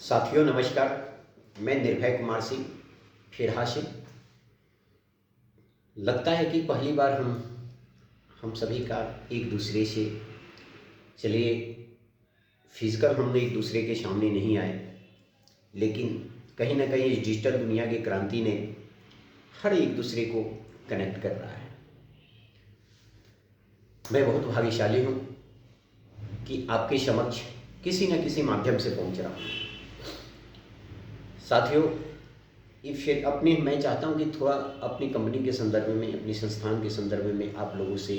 साथियों नमस्कार। मैं निर्भय कुमार सिंह फिर हासिल। लगता है कि पहली बार हम सभी का एक दूसरे से चलिए फिजिकल हमने एक दूसरे के सामने नहीं आए, लेकिन कहीं ना कहीं इस डिजिटल दुनिया की क्रांति ने हर एक दूसरे को कनेक्ट कर रहा है। मैं बहुत भाग्यशाली हूँ कि आपके समक्ष किसी न किसी माध्यम से पहुँच रहा हूँ। साथियों, फिर मैं चाहता हूं कि थोड़ा अपनी कंपनी के संदर्भ में, अपनी संस्थान के संदर्भ में आप लोगों से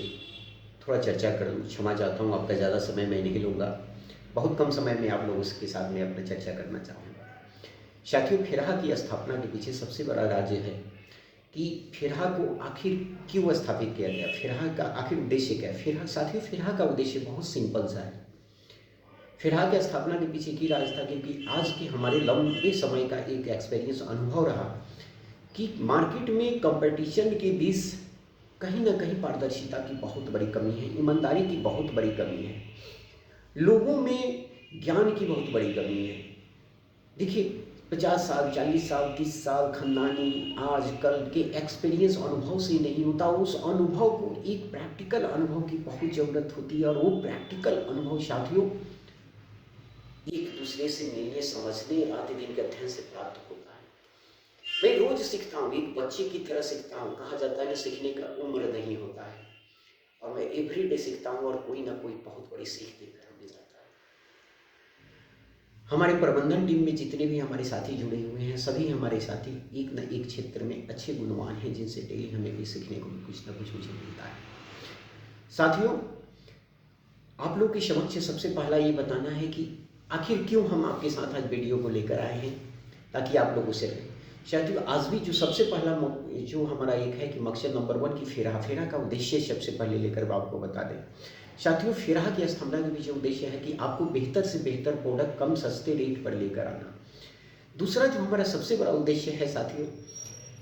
थोड़ा चर्चा करूं। क्षमा चाहता हूं, आपका ज़्यादा समय मैं नहीं लूँगा। बहुत कम समय में आप लोगों के साथ में अपना चर्चा करना चाहूँगा। साथियों, फिरहा की स्थापना के पीछे सबसे बड़ा राज है कि फिरहा को आखिर क्यों स्थापित किया गया, फिरहा का आखिर उद्देश्य क्या है। साथियों, फिरहा का उद्देश्य बहुत सिंपल सा है। फिरहा की स्थापना के पीछे की राज था क्योंकि आज के हमारे लंबे समय का एक एक्सपीरियंस अनुभव रहा कि मार्केट में कंपटीशन के बीच कहीं ना कहीं पारदर्शिता की बहुत बड़ी कमी है, ईमानदारी की बहुत बड़ी कमी है, लोगों में ज्ञान की बहुत बड़ी कमी है। देखिए, 50 साल, 40 साल, 30 साल खानदानी आजकल के एक्सपीरियंस अनुभव से नहीं होता। उस अनुभव को एक प्रैक्टिकल अनुभव की बहुत ज़रूरत होती है, और वो प्रैक्टिकल अनुभव साथियों एक दूसरे से मिलने, समझने, रात दिन के अध्ययन से प्राप्त होता है। मैं रोज सीखता हूँ, एक बच्चे की तरह सीखता हूँ। कहा जाता है ना, सीखने का उम्र नहीं होता है, और मैं एवरीडे सीखता हूँ और कोई ना कोई बहुत बड़ी सीख देकर हमें जाता है। हमारे प्रबंधन टीम में जितने भी हमारे साथी जुड़े हुए हैं, सभी हमारे साथी एक न एक क्षेत्र में अच्छे गुणवान हैं, जिनसे डेली हमें भी सीखने को कुछ ना कुछ मुझे मिलता है। साथियों, आप लोग के समक्ष सबसे पहला ये बताना है कि आखिर क्यों हम आपके साथ आज वीडियो को लेकर आए हैं, ताकि आप लोगों से रहे। साथियों, आज भी जो सबसे पहला जो हमारा एक है कि मकसद नंबर 1 की फिरहा का उद्देश्य सबसे पहले लेकर आपको बता दें। साथियों, फिरहा की स्थापना के पीछे उद्देश्य है कि आपको बेहतर से बेहतर प्रोडक्ट कम सस्ते रेट पर लेकर आना। दूसरा जो हमारा सबसे बड़ा उद्देश्य है साथियों,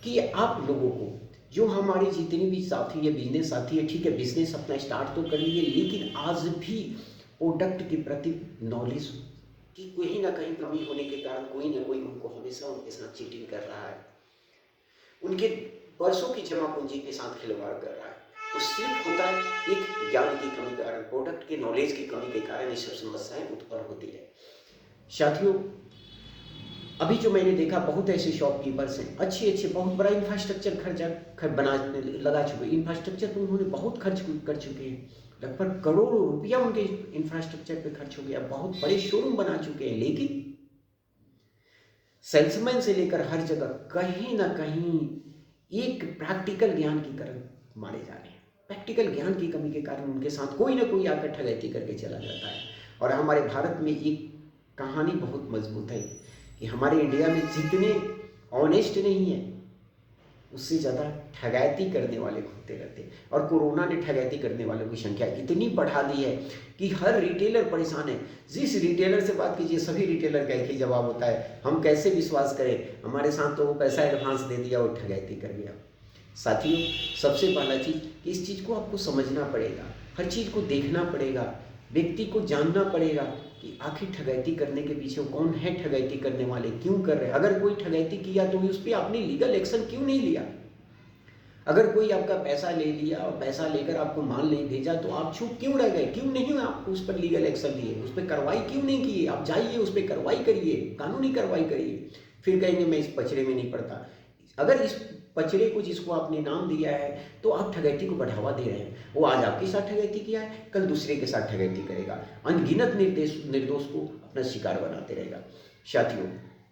कि आप लोगों को, जो हमारे जितने भी साथी है, बिजनेस साथी है, ठीक है, बिजनेस अपना स्टार्ट तो कर लिए, लेकिन आज भी प्रोडक्ट के प्रति नॉलेज की कहीं ना कहीं कमी होने के कारण कोई ना कोई उनको हमेशा उनके साथ चीटिंग कर रहा है, उनके वर्षों की जमा पूंजी के साथ खिलवाड़ कर रहा है। उससे होता है एक ज्ञान की कमी के कारण, प्रोडक्ट के नॉलेज की कमी के कारण ये सब समस्याएं उत्पन्न होती है। साथियों, अभी जो मैंने देखा, बहुत ऐसे शॉपकीपर्स हैं, अच्छे बहुत बड़ा इंफ्रास्ट्रक्चर लगा चुके हैं। इंफ्रास्ट्रक्चर तो उन्होंने बहुत खर्च कर चुके हैं, लगभग करोड़ों रुपया उनके इंफ्रास्ट्रक्चर पे खर्च हो गया, बहुत बड़े शोरूम बना चुके हैं, लेकिन सेल्समैन से लेकर हर जगह कहीं ना कहीं एक प्रैक्टिकल ज्ञान की कारण मारे जा रहे हैं। प्रैक्टिकल ज्ञान की कमी के कारण उनके साथ कोई ना कोई आकर ठगैती करके चला जाता है। और हमारे भारत में एक कहानी बहुत मजबूत है कि हमारे इंडिया में जितने ऑनेस्ट नहीं है, उससे ज़्यादा ठगैती करने वाले होते रहते हैं। और कोरोना ने ठगैती करने वालों की संख्या इतनी बढ़ा दी है कि हर रिटेलर परेशान है। जिस रिटेलर से बात कीजिए, सभी रिटेलर का एक ही जवाब होता है, हम कैसे विश्वास करें, हमारे साथ तो वो पैसा एडवांस दे दिया और ठगैती कर गया। साथियों, सबसे पहला चीज़ कि इस चीज़ को आपको समझना पड़ेगा, हर चीज़ को देखना पड़ेगा, व्यक्ति को जानना पड़ेगा कि आखिर ठगैती करने के पीछे कौन है, ठगैती करने वाले क्यों कर रहे हैं। अगर कोई ठगैती किया तो उस पर आपने लीगल एक्शन क्यों नहीं लिया। अगर कोई आपका पैसा ले लिया और पैसा लेकर आपको माल नहीं भेजा तो आप चुप क्यों रह गए, क्यों नहीं आप उस पर लीगल एक्शन लिए, उस पर कार्रवाई क्यों नहीं किए। आप जाइए, उस पर कार्रवाई करिए, कानूनी कार्रवाई करिए। फिर कहेंगे मैं इस पचड़े में नहीं पड़ता। अगर इस पचड़े को जिसको आपने नाम दिया है, तो आप ठगैती को बढ़ावा दे रहे हैं। वो आज आपके साथ ठगैती किया है, कल दूसरे के साथ ठगैती करेगा, अनगिनत निर्दोष को अपना शिकार बनाते रहेगा। साथियों,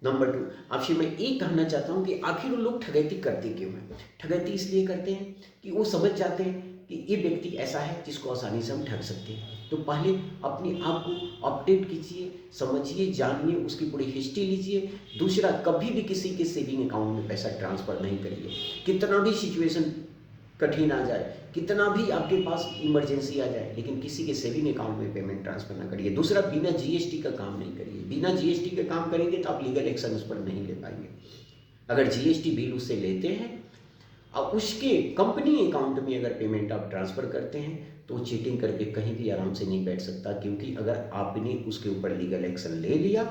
नंबर 2, आपसे मैं एक कहना चाहता हूँ कि आखिर वो लोग ठगैती करते क्यों हैं। ठगैती इसलिए करते हैं कि वो समझ जाते हैं कि ये व्यक्ति ऐसा है जिसको आसानी से हम ठग सकते हैं। तो पहले अपने आप को अपडेट कीजिए, समझिए, जानिए, उसकी पूरी हिस्ट्री लीजिए। दूसरा, कभी भी किसी के सेविंग अकाउंट में पैसा ट्रांसफ़र नहीं करिए। कितना भी सिचुएशन कठिन आ जाए, कितना भी आपके पास इमरजेंसी आ जाए, लेकिन किसी के सेविंग अकाउंट में पेमेंट ट्रांसफर ना करिए। दूसरा, बिना जीएसटी का काम नहीं करिए। बिना जीएसटी का काम करेंगे तो आप लीगल एक्शन उस पर नहीं ले पाएंगे। अगर जीएसटी बिल उससे लेते हैं और उसके कंपनी अकाउंट में अगर पेमेंट आप ट्रांसफ़र करते हैं, तो वो चीटिंग करके कहीं भी आराम से नहीं बैठ सकता, क्योंकि अगर आपने उसके ऊपर लीगल एक्शन ले लिया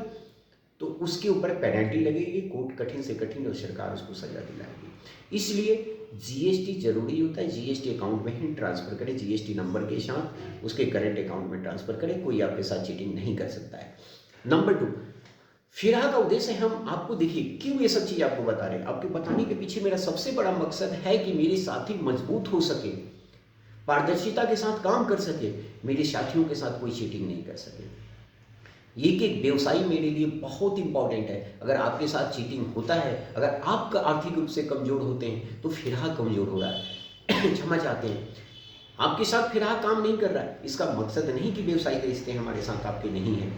तो उसके ऊपर पेनल्टी लगेगी, कोर्ट कठिन से कठिन और सरकार उसको सजा दिलाएगी। इसलिए जीएसटी जरूरी होता है। जीएसटी अकाउंट में ही ट्रांसफर करें, जीएसटी नंबर के साथ उसके करंट अकाउंट में ट्रांसफर करें, कोई आपके साथ चीटिंग नहीं कर सकता है। नंबर 2, फिरहा का उद्देश्य हम आपको देखिए क्यों ये सब चीज आपको बता रहे हैं। आपके बताने के पीछे मेरा सबसे बड़ा मकसद है कि मेरे साथी मजबूत हो सके, पारदर्शिता के साथ काम कर सके, मेरे साथियों के साथ कोई चीटिंग नहीं कर सके। एक व्यवसायी मेरे लिए बहुत इंपॉर्टेंट है। अगर आपके साथ चीटिंग होता है, अगर आप आर्थिक रूप से कमजोर होते हैं तो फिरहा कमजोर हो रहा है। क्षमा चाहते हैं, आपके साथ फिरहा काम नहीं कर रहा है। इसका मकसद नहीं कि व्यवसायिक रिश्ते हमारे साथ आपके नहीं है।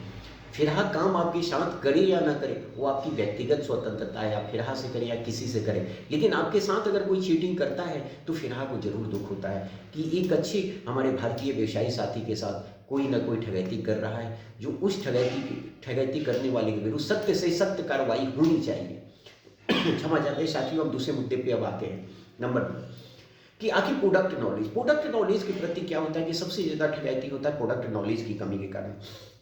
फिरहा काम आपके साथ करे या ना करे वो आपकी व्यक्तिगत स्वतंत्रता है, आप फिरहा से करें या किसी से करें। लेकिन आपके साथ अगर कोई चीटिंग करता है तो फिरहा को जरूर दुख होता है कि एक अच्छे हमारे भारतीय व्यवसायी साथी के साथ कोई ना कोई ठगैती कर रहा है, जो उस ठगैती करने वाले के विरुद्ध सत्य से सख्त कार्रवाई होनी चाहिए। क्षमा चाहते हैं साथियों, हम दूसरे मुद्दे पे अब आते हैं। नंबर 2 कि आखिर प्रोडक्ट नॉलेज के प्रति क्या होता है कि सबसे ज़्यादा ठगैती होता है प्रोडक्ट नॉलेज की कमी के कारण।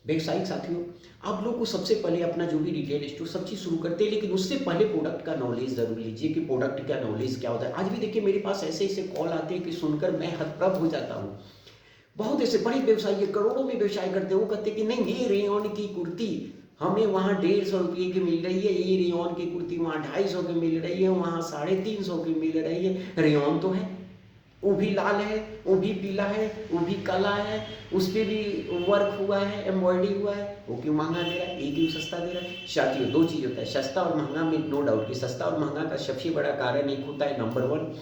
व्यवसायिक साथियों, आप लोग को सबसे पहले अपना जो भी रिटेल स्टोर सब चीज़ शुरू करते हैं, लेकिन उससे पहले प्रोडक्ट का नॉलेज जरूर लीजिए कि प्रोडक्ट का नॉलेज क्या होता है। आज भी देखिए मेरे पास ऐसे ऐसे कॉल आते हैं कि सुनकर मैं हतप्रभ हो जाता हूँ। बहुत ऐसे बड़े व्यवसायी करोड़ों में व्यवसाय करते हैं, वो कहते हैं कि नहीं ये रेयॉन की कुर्ती हमें वहाँ 150 रुपये की मिल रही है, ये रेयॉन की कुर्ती वहाँ 250 की मिल रही है, वहाँ 350 की मिल रही है। रेयॉन तो है, वो भी लाल है, वो भी पीला है, वो भी काला है, उस पर भी वर्क हुआ है, एम्ब्रॉयडरी हुआ है, वो क्यों महंगा दे रहा है, एक ही सस्ता दे रहा है। साथियों, दो चीज़ होता है सस्ता और महंगा में, नो डाउट कि सस्ता और महंगा का सबसे बड़ा कारण एक होता है नंबर 1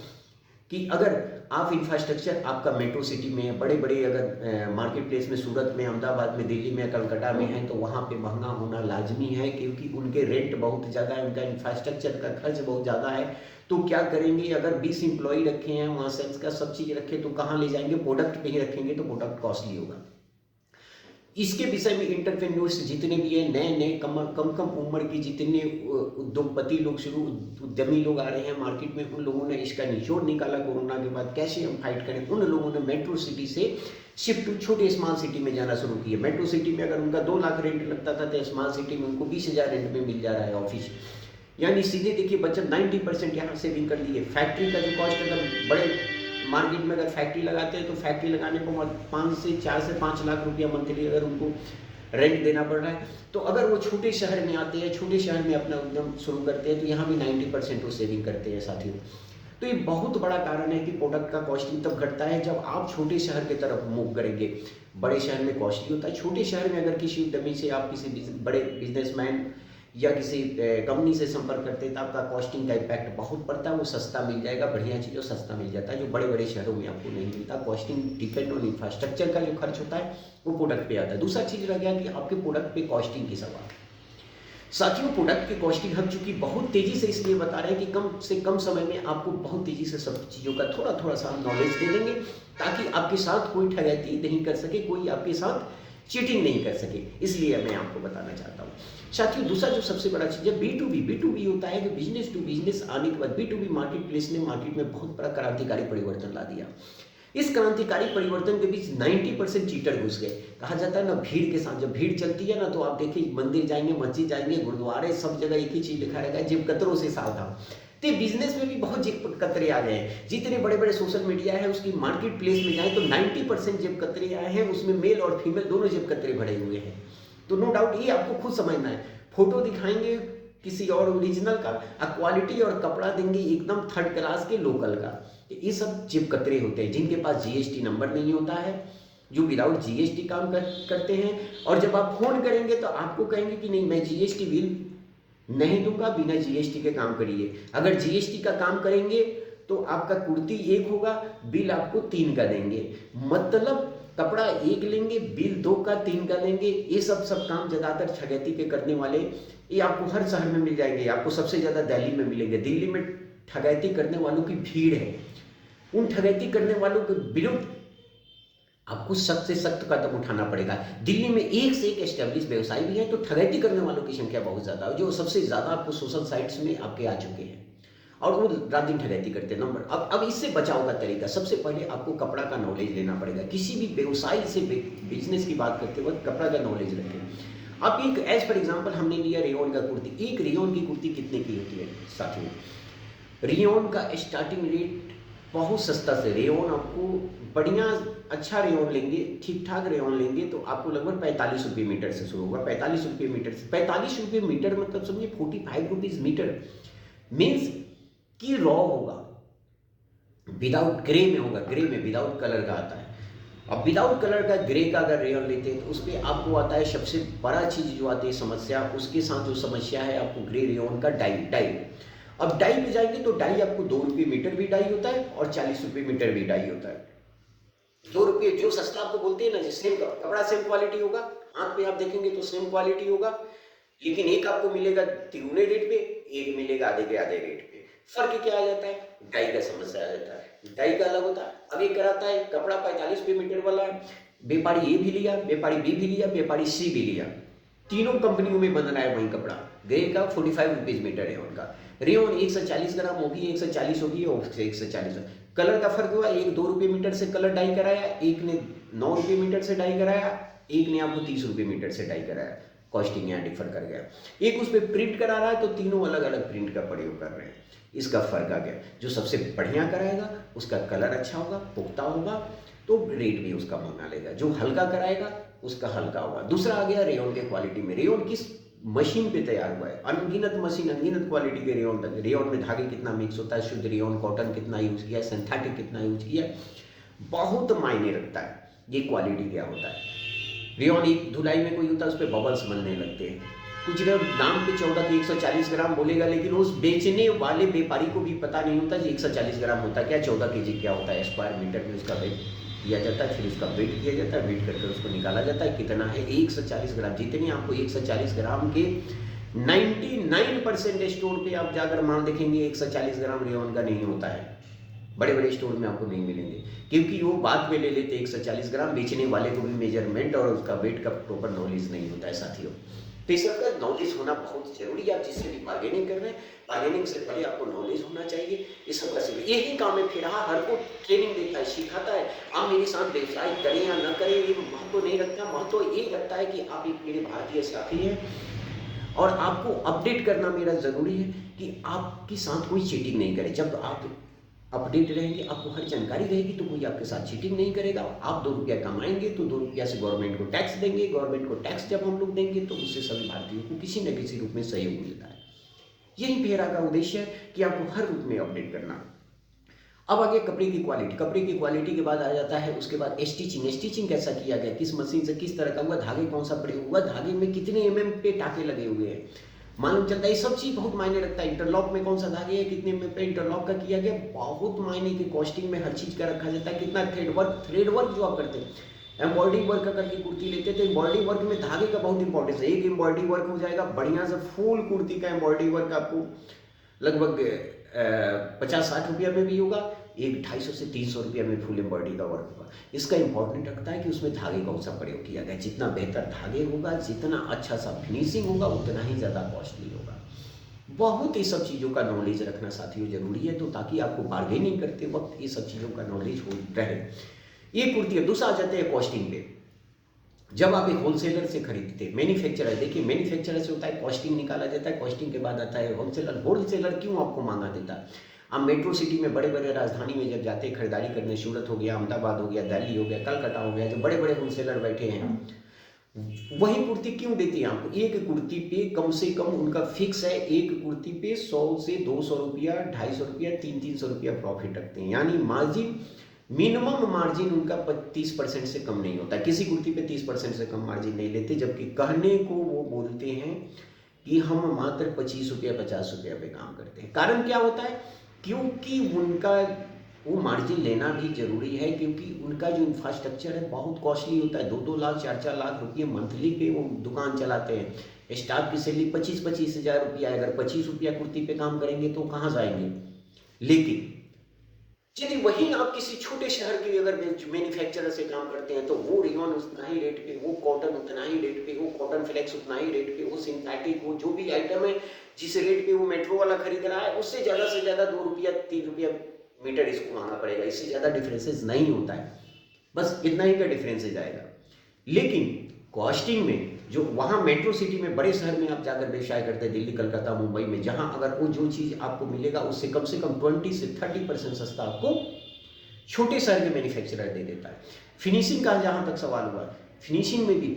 कि अगर आप इंफ्रास्ट्रक्चर आपका मेट्रो सिटी में बड़े बड़े अगर मार्केट प्लेस में सूरत में, अहमदाबाद में, दिल्ली में, कलकत्ता में है तो वहाँ पे महंगा होना लाजमी है, क्योंकि उनके रेंट बहुत ज़्यादा है, उनका इंफ्रास्ट्रक्चर का खर्च बहुत ज़्यादा है। तो क्या करेंगे, अगर 20 एम्प्लॉई रखे हैं वहाँ सेल्स का सब चीज़ रखे तो कहाँ ले जाएंगे, प्रोडक्ट पे ही रखेंगे तो प्रोडक्ट कॉस्टली होगा। इसके विषय में इंटरप्रेन्योर्स जितने भी हैं, नए नए कम कम उम्र की जितने उद्योगपति लोग, शुरू उद्यमी लोग आ रहे हैं मार्केट में, उन लोगों ने इसका निचोड़ निकाला कोरोना के बाद कैसे हम फाइट करें। उन लोगों ने मेट्रो सिटी से शिफ्ट टू छोटे स्मॉल सिटी में जाना शुरू किया। मेट्रो सिटी में अगर उनका 2 लाख रेंट लगता था तो स्मॉल सिटी में उनको 20,000 रेंट में मिल जा रहा है ऑफिस। यानी सीधे देखिए बचत 90% यहाँ सेविंग कर ली है। फैक्ट्री का जो कॉस्ट अगर बड़े मार्केट में अगर फैक्ट्री लगाते हैं तो फैक्ट्री लगाने को 4 से 5 लाख रुपया मंथली अगर उनको रेंट देना पड़ रहा है, तो अगर वो छोटे शहर में आते हैं, छोटे शहर में अपना उद्यम शुरू करते हैं तो यहाँ भी 90% वो सेविंग करते हैं साथियों। तो ये बहुत बड़ा कारण है कि प्रोडक्ट का कॉस्टिंग तब घटता है जब आप छोटे शहर की तरफ मूव करेंगे। बड़े शहर में कॉस्टली होता है, छोटे शहर में अगर किसी उद्यमी से आप किसी बड़े बिजनेसमैन या किसी कंपनी से संपर्क करते हैं तो आपका कॉस्टिंग का इम्पैक्ट बहुत पड़ता है। वो सस्ता मिल जाएगा, बढ़िया चीज़ सस्ता मिल जाता है, जो बड़े बड़े शहरों में आपको नहीं मिलता। कॉस्टिंग डिपेंड ऑन इंफ्रास्ट्रक्चर का जो खर्च होता है वो प्रोडक्ट पे आता है। दूसरा चीज़ रह गया कि आपके प्रोडक्ट पे कॉस्टिंग की सवाल। साथियों, प्रोडक्ट की कॉस्टिंग हम चूंकि बहुत तेजी से इसलिए बता रहे हैं कि कम से कम समय में आपको बहुत तेजी से सब चीज़ों का थोड़ा थोड़ा सा नॉलेज दे देंगे ताकि आपके साथ कोई ठगैती नहीं कर सके, कोई आपके साथ चीटिंग नहीं कर सके, इसलिए मैं आपको बताना चाहता हूँ। साथियों, दूसरा जो सबसे बड़ा चीज़ है B2B होता है कि बिजनेस टू बिजनेस आने के बाद B2B मार्केट प्लेस ने मार्केट में बहुत बड़ा क्रांतिकारी परिवर्तन ला दिया। इस क्रांतिकारी परिवर्तन के बीच 90% चीटर घुस गए। कहा जाता है ना, भीड़ के साथ जब भीड़ चलती है ना तो आप देखिए मंदिर जाएंगे, मस्जिद जाएंगे, गुरुद्वारे, सब जगह एक ही चीज लिखा रहेगा, जेब कतरों से सावधान। तो बिजनेस में भी बहुत जेब कतरे आ गए हैं। जितने बड़े बड़े सोशल मीडिया है उसकी मार्केट प्लेस में जाए तो 90% जेब कतरे आए हैं, उसमें मेल और फीमेल दोनों जेब कतरे भरे हुए हैं। तो नो डाउट ये आपको खुद समझना है। फोटो दिखाएंगे किसी और ओरिजिनल का, क्वालिटी और कपड़ा देंगे एकदम थर्ड क्लास के लोकल का। ये सब जेब कतरे होते हैं जिनके पास जीएसटी नंबर नहीं होता है, जो विदाउट जीएसटी काम करते हैं। और जब आप फोन करेंगे तो आपको कहेंगे कि नहीं मैं जीएसटी बिल नहीं दूंगा, बिना जीएसटी के काम करिए। अगर जीएसटी का काम करेंगे तो आपका कुर्ती 1 होगा, बिल आपको 3 का देंगे। मतलब कपड़ा 1 लेंगे, बिल 2 का 3 का लेंगे। ये सब काम ज्यादातर ठगैती के करने वाले ये आपको हर शहर में मिल जाएंगे। आपको सबसे ज्यादा दिल्ली में मिलेंगे। दिल्ली में ठगैती करने वालों की भीड़ है। उन ठगैती करने वालों के विरुद्ध आपको सख्त से सख्त कदम उठाना पड़ेगा। दिल्ली में एक से एक एस्टेब्लिश व्यवसाय भी है, तो ठगैती करने वालों की संख्या बहुत ज्यादा है, जो सबसे ज्यादा आपको सोशल साइट्स में आपके आ चुके हैं और वो रात दिन ठगैती करते हैं। नंबर अब इससे बचाव का तरीका, सबसे पहले आपको कपड़ा का नॉलेज लेना पड़ेगा। किसी भी व्यवसाय से बिजनेस की बात करते वक्त कपड़ा का नॉलेज रखें। अब एक एज फॉर एग्जांपल हमने लिया रेयॉन का कुर्ती। एक रेयॉन की कुर्ती कितने की होती है साथियों? रेयॉन का स्टार्टिंग रेट बहुत सस्ता से, रेयॉन आपको बढ़िया अच्छा रेयॉन लेंगे, ठीक ठाक रेयॉन लेंगे तो आपको लगभग 45 रुपये मीटर से शुरू होगा। 45 रुपये मीटर से, 45 रुपये मीटर मतलब समझिए 45 रुपीज मीटर। मीन्स कि रॉ होगा, विदाउट ग्रे में होगा, ग्रे में विदाउट कलर का आता है। अब विदाउट कलर का ग्रे का अगर रेयन लेते हैं तो उस पर आपको आता है सबसे बड़ा चीज जो आती है समस्या, उसके साथ जो समस्या है आपको ग्रे रेयन का डाई। डाई अब डाई पे जाएंगे तो डाई आपको 2 रुपये मीटर भी डाई होता है और 40 रुपये मीटर भी डाई होता है। 2 रुपये जो सस्ता आपको बोलते हैं ना, सेम कपड़ा सेम क्वालिटी होगा, हाथ पे आप देखेंगे तो सेम क्वालिटी होगा, लेकिन एक आपको मिलेगा तिगुने रेट पे, एक मिलेगा आधे के आधे रेट पे। फर्क क्या आ जाता है? डाई का समस्या आ जाता है, डाई का अलग होता है। अब ये कराता है कपड़ा 45 रुपये मीटर वाला है, व्यापारी ए भी लिया, व्यापारी बी भी लिया, व्यापारी सी भी लिया, तीनों कंपनियों में बन रहा है वही कपड़ा। ग्रे का 45 रुपीज मीटर है उनका, रेयन 140 ग्राम होगी, 140 होगी और 140। कलर का फर्क हुआ, एक 2 रुपये मीटर से कलर डाई कराया, एक ने 9 रुपये मीटर से डाई कराया, एक ने आपको 30 रुपये मीटर से डाई कराया। कॉस्टिंग यहाँ डिफर कर गया। एक उस पर प्रिंट करा रहा है तो तीनों अलग अलग प्रिंट का प्रयोग कर रहे हैं, इसका फर्क आ गया। जो सबसे बढ़िया कराएगा उसका कलर अच्छा होगा, पुख्ता होगा, तो रेट भी उसका महंगा लेगा। जो हल्का कराएगा उसका हल्का होगा। दूसरा आ गया रेयन के क्वालिटी में, रेयन किस मशीन पे तैयार हुआ है, अनगिनत मशीन, अनगिनत क्वालिटी के रेयन। रेयन में धागे कितना मिक्स होता है, शुद्ध रेयन कॉटन कितना यूज किया है, सिंथेटिक कितना यूज किया है, बहुत मायने रखता है ये क्वालिटी क्या होता है। रेयन एक धुलाई में कोई होता है उस पर बबल्स बनने लगते हैं। कुछ दाम पे 14 के 140 ग्राम बोलेगा, लेकिन उस बेचने वाले व्यापारी को भी पता नहीं होता कि 140 ग्राम होता है क्या, 14 केजी क्या होता है। स्क्वायर मीटर में उसका वेट किया जाता है, फिर उसका वेट किया जाता है, वेट करके उसको निकाला जाता है कितना है 140 ग्राम। जितने आपको 140 ग्राम के 99% स्टोर पे आप जाकर माल देखेंगे 140 ग्राम रेयन का नहीं होता है, बड़े बड़े स्टोर में आपको नहीं मिलेंगे, क्योंकि वो बाद में ले लेते 140 ग्राम। बेचने वाले को भी मेजरमेंट और उसका वेट का प्रॉपर नॉलेज नहीं होता है साथियों। तो इस सबका नॉलेज होना बहुत जरूरी है। आप जिससे भी बार्गेनिंग कर रहे हैं, बार्गेनिंग से पहले आपको नॉलेज होना चाहिए। इस सब का यही काम है। फिर हर को ट्रेनिंग देता है, सिखाता है। आप मेरे साथ व्यवसाय करें या न करें ये महत्व नहीं रखता, महत्व ये रखता है कि आप एक मेरे भारतीय साथी हैं और आपको अपडेट करना मेरा जरूरी है कि आपके साथ कोई चीटिंग नहीं करे। जब आप अपडेट रहेंगे, आपको हर जानकारी रहेगी, तो कोई आपके साथ चीटिंग नहीं करेगा। आप 2 रुपया कमाएंगे तो 2 रुपया से गवर्नमेंट को टैक्स देंगे, गवर्नमेंट को टैक्स जब हम लोग देंगे तो उससे सभी भारतीयों को किसी न किसी रूप में सहयोग मिलता है। यही फेरा का उद्देश्य है कि आपको हर रूप में अपडेट करना। अब आगे कपड़े की क्वालिटी। कपड़े की क्वालिटी के बाद आ जाता है उसके बाद स्टिचिंग। स्टिचिंग कैसा किया गया, किस मशीन से किस तरह का हुआ, धागे कौन सा प्रयोग हुआ, धागे में कितने mm पे टाके लगे हुए हैं, मालूम चलता है। ये सब चीज बहुत मायने रखता है। इंटरलॉक में कौन सा धागे है, कितने में पे इंटरलॉक का किया गया, बहुत मायने की कॉस्टिंग में हर चीज का रखा जाता है। कितना थ्रेड वर्क जो आप करते हैं, एम्ब्रॉयडरी वर्क करके कुर्ती लेते थे, एम्ब्रॉयडरी वर्क में धागे का बहुत इंपॉर्टेंस है। एक एम्ब्रॉयडरी वर्क हो जाएगा बढ़िया से, फुल कुर्ती का एम्ब्रॉयडरी वर्क आपको लगभग 50-60 रुपया में भी होगा, एक 250 से 300 रुपया में फुल एम्ब्रॉयडरी का वर्क होगा। इसका इंपॉर्टेंट रखता है कि उसमें धागे कौन सा प्रयोग किया गया। जितना बेहतर धागे होगा, जितना अच्छा सा फिनिशिंग होगा, उतना ही ज़्यादा कॉस्टली होगा। बहुत ही सब चीज़ों का नॉलेज रखना साथियों जरूरी है, तो ताकि आपको बार्गेनिंग करते वक्त ये सब चीज़ों का नॉलेज हो रहे। ये कुर्ती है। दूसरा आ जाते हैं कॉस्टिंग पे। जब आप एक होलसेलर से खरीदते हैं, मैन्युफैक्चरर, देखिए मैन्युफैक्चरर से होता है कॉस्टिंग निकाला जाता है, कॉस्टिंग के बाद आता है होलसेलर। होलसेलर क्यों आपको महंगा देता है? आप मेट्रो सिटी में बड़े बड़े राजधानी में जब जाते हैं खरीदारी करने, सूरत हो गया, अहमदाबाद हो गया, दिल्ली हो गया, कलकत्ता हो गया, जो बड़े बड़े होलसेलर बैठे हैं, वही कुर्ती क्यों देती है आपको? एक कुर्ती पे कम से कम उनका फिक्स है, एक कुर्ती पे 100 से 200 रुपया, 250 रुपया, 300 रुपया प्रॉफिट रखते हैं। यानी मार्जिन, मिनिमम मार्जिन उनका 30% से कम नहीं होता। किसी कुर्ती पे 30% से कम मार्जिन नहीं लेते, जबकि कहने को वो बोलते हैं कि हम मात्र 25 रुपया 50 रुपया पे काम करते हैं। कारण क्या होता है? क्योंकि उनका वो मार्जिन लेना भी जरूरी है, क्योंकि उनका जो इंफ्रास्ट्रक्चर है बहुत कॉस्टली होता है। 2-2 लाख 4-4 लाख रुपये मंथली पे वो दुकान चलाते हैं। स्टाफ की सैलरी 25-25 हज़ार रुपया है। अगर 25 रुपया कुर्ती पे काम करेंगे तो कहाँ जाएंगे? लेकिन यदि वही आप किसी छोटे शहर के अगर मैन्युफैक्चरर से काम करते हैं तो वो रेयन उतना ही रेट पे, वो कॉटन उतना ही रेट पे, वो कॉटन फ्लेक्स उतना ही रेट पे, वो सिंथेटिक, वो जो भी आइटम है जिस रेट पे वो मेट्रो वाला खरीद रहा है, उससे ज़्यादा से ज़्यादा 2 रुपया 3 रुपया मीटर इसको महंगा पड़ेगा। इससे ज़्यादा डिफरेंसेस नहीं होता है, बस इतना ही का डिफरेंसेज आएगा। लेकिन कॉस्टिंग में जो वहाँ मेट्रो सिटी में बड़े शहर में आप जाकर व्यवसाय करते हैं, दिल्ली, कलकत्ता, मुंबई में, जहाँ अगर वो जो चीज़ आपको मिलेगा उससे कम 20 से 30% सस्ता आपको छोटे शहर के मैन्युफैक्चरर दे देता है। फिनिशिंग का जहाँ तक सवाल हुआ, फिनिशिंग में भी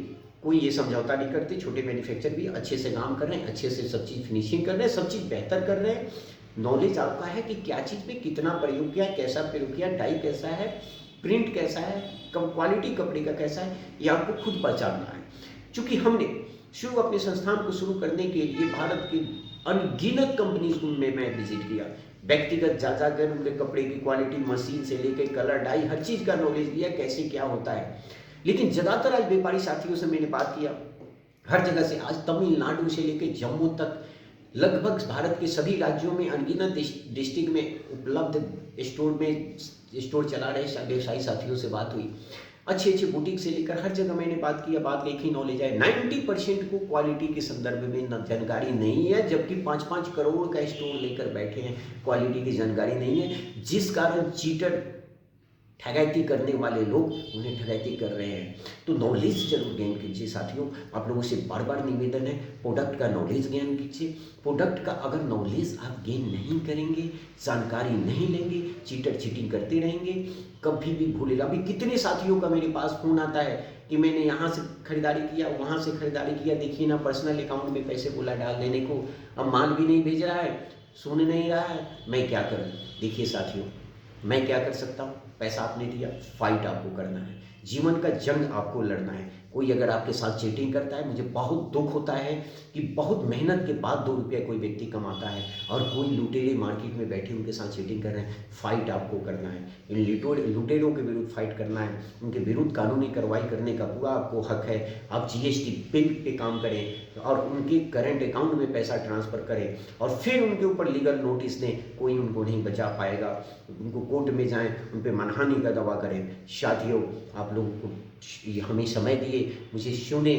कोई ये समझौता नहीं करते, छोटे मैन्युफैक्चर भी अच्छे से काम कर रहे हैं, अच्छे से सब चीज़ फिनिशिंग कर रहे हैं, सब चीज़ बेहतर कर रहे हैं। नॉलेज आपका है कि क्या चीज़ में कितना प्रयोग किया, कैसा प्रयोग किया, डाई कैसा है, प्रिंट कैसा है, क्वालिटी कपड़े का कैसा है, ये आपको खुद पहचानना है। चूँकि हमने शुरू अपने संस्थान को शुरू करने के लिए भारत की अनगिनत कंपनीज में मैं विजिट किया, व्यक्तिगत जा जाकर उनके कपड़े की क्वालिटी, मशीन से लेकर कलर, डाई, हर चीज़ का नॉलेज लिया, कैसे क्या होता है। लेकिन ज़्यादातर आज व्यापारी साथियों से मैंने बात किया, हर जगह से, आज तमिलनाडु से लेकर जम्मू तक, लगभग भारत के सभी राज्यों में अनगिनत डिस्ट्रिक्ट में उपलब्ध स्टोर चला रहे व्यवसायी साथियों से बात हुई, अच्छे अच्छे बुटीक से लेकर हर जगह मैंने बात किया। बात एक ही नॉलेज है, 90% को क्वालिटी के संदर्भ में जानकारी नहीं है, जबकि 5-5 करोड़ का स्टोर लेकर बैठे हैं, क्वालिटी की जानकारी नहीं है, जिस कारण चीटर, ठगैती करने वाले लोग उन्हें ठगैती कर रहे हैं। तो नॉलेज जरूर गेन कीजिए साथियों, आप लोगों से बार बार निवेदन है, प्रोडक्ट का नॉलेज गेन कीजिए। प्रोडक्ट का अगर नॉलेज आप गेन नहीं करेंगे, जानकारी नहीं लेंगे, चीटर चीटिंग करते रहेंगे, कभी भी भूलेगा। अभी कितने साथियों का मेरे पास फोन आता है कि मैंने यहाँ से खरीदारी किया, वहाँ से खरीदारी किया, देखिए ना पर्सनल अकाउंट में पैसे बोला डाल देने को, अब माल भी नहीं भेज रहा है, सुन नहीं रहा है, मैं क्या करूँ। देखिए साथियों, मैं क्या कर सकता हूँ, पैसा आपने दिया, फाइट आपको करना है, जीवन का जंग आपको लड़ना है। कोई अगर आपके साथ चीटिंग करता है, मुझे बहुत दुख होता है कि बहुत मेहनत के बाद 2 रुपये कोई व्यक्ति कमाता है और कोई लुटेरे मार्केट में बैठे उनके साथ चीटिंग कर रहे हैं। फाइट आपको करना है, इन लुटेरों के विरुद्ध फाइट करना है, उनके विरुद्ध कानूनी कार्रवाई करने का पूरा आपको हक है। आप GST बिल पे काम करें और उनके करंट अकाउंट में पैसा ट्रांसफ़र करें और फिर उनके ऊपर लीगल नोटिस दें, कोई उनको नहीं बचा पाएगा। उनको कोर्ट में जाएं, उन पर मानहानि का दावा करें। साथियों, आप लोगों को हमें समय दिए, मुझे सुने,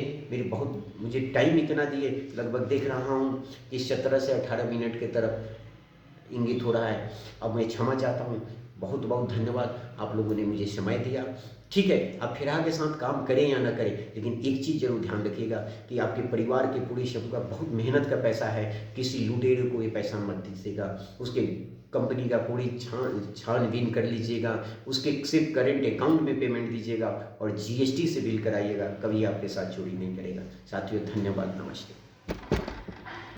मुझे टाइम इतना दिए, लगभग देख रहा हूँ कि 17 से 18 मिनट की तरफ इंगित हो रहा है। अब मैं क्षमा चाहता हूँ, बहुत बहुत धन्यवाद, आप लोगों ने मुझे समय दिया। ठीक है, आप फिर के साथ काम करें या ना करें, लेकिन एक चीज़ जरूर ध्यान रखिएगा कि आपके परिवार के पूरे सब का बहुत मेहनत का पैसा है, किसी लुटेरे को ये पैसा मत दीजिएगा। उसके कंपनी का पूरी छानबीन कर लीजिएगा, उसके सिर्फ करंट अकाउंट में पेमेंट दीजिएगा और GST से बिल कराइएगा, कभी आपके साथ चोरी नहीं करेगा। साथियों, धन्यवाद, नमस्ते।